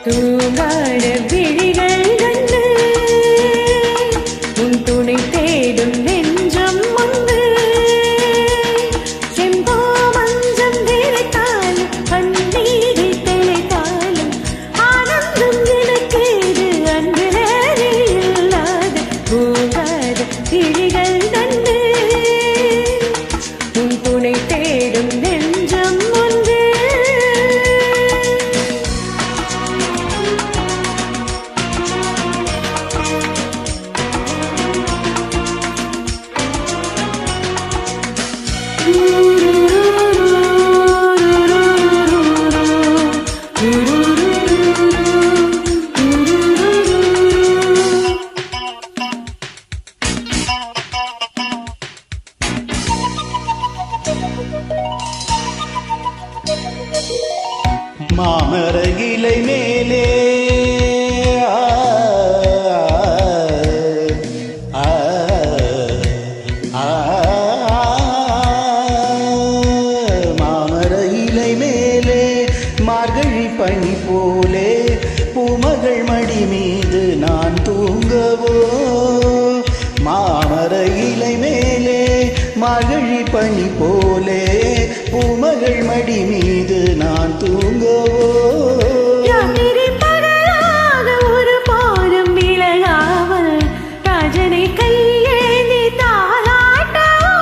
தூங்காட விழிகள் கண்டு உன் துணை தேடும் நெஞ்சம் ஒன்று செம்போ மஞ்சம் விரைத்தாலும் கண்ணீரை தெளித்தாலும் ஆனந்தம் எனக்கேது அன்பு வேறு இல்லாத தூங்காட விழிகள் கண்டு உன் துணை தேடும் நெஞ்சம் ஒன்று மாமர இலை மேலே மாமர இலை மேலே மார்கழி பனி போலே பூமகள் மடி மீது நான் தூங்கவோ மாமர இலை மேலே மார்கழி பனி போலே பூமகள் மடி மீது நான் தூங்கவோ ஒரு பாதம் விலகாமல் ராஜனை கையேந்தி தாலாட்டவோ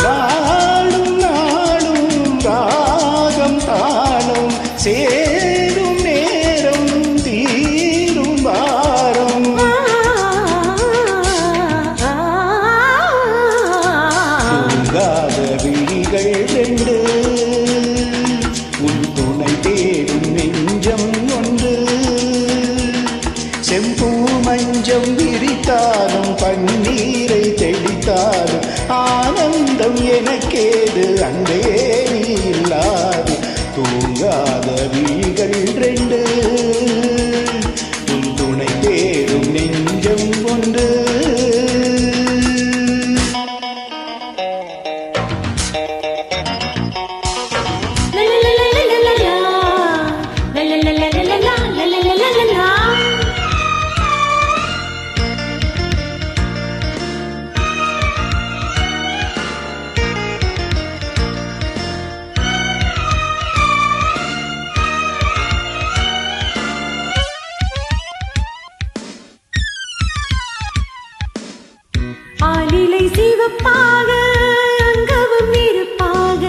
நாளும் நாளும் ராகம் தாளம் சேரும் நேரம் தீரும் வாரம் தூங்காத விழிகள் ரெண்டு உன் துணை தேடும் நெஞ்சம் ஒன்று செம்பூ மஞ்சம் விரித்தாலும் பன்னீரை தெளித்தாலும் ஆனந்தம் எனக்கேது அன்பே நீ இல்லாது தூங்காத விழிகள் ரெண்டு உன் துணை தேடும் நெஞ்சம் ஒன்று ஆலிலை சிவப்பாக அங்கவும் இருப்பாக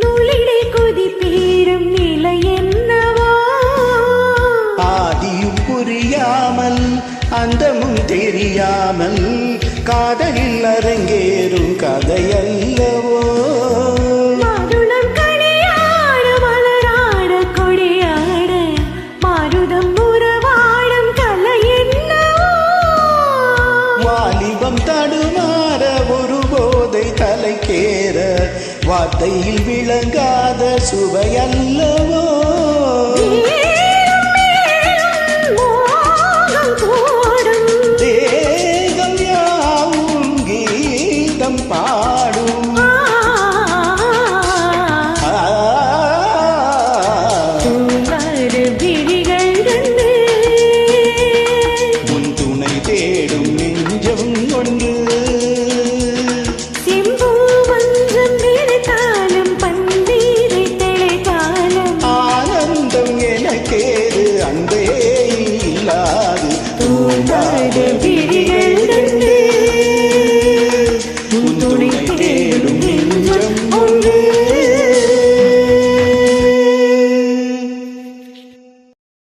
நூலிடை கொதி பேரும் நிலை என்னவோ ஆதியும் புரியாமல் அந்தமும் தெரியாமல் காதலில் அரங்கேறும் கதையல்லவோ மாதுளம் கனியாட மலராட கொடியாட மாருதம் உறவாடும் கலை என்னவோ வாலிபம் தடுமாற ஒரு போதை தலைக்கேற வார்த்தையில் விளங்காத சுவையல்லவோ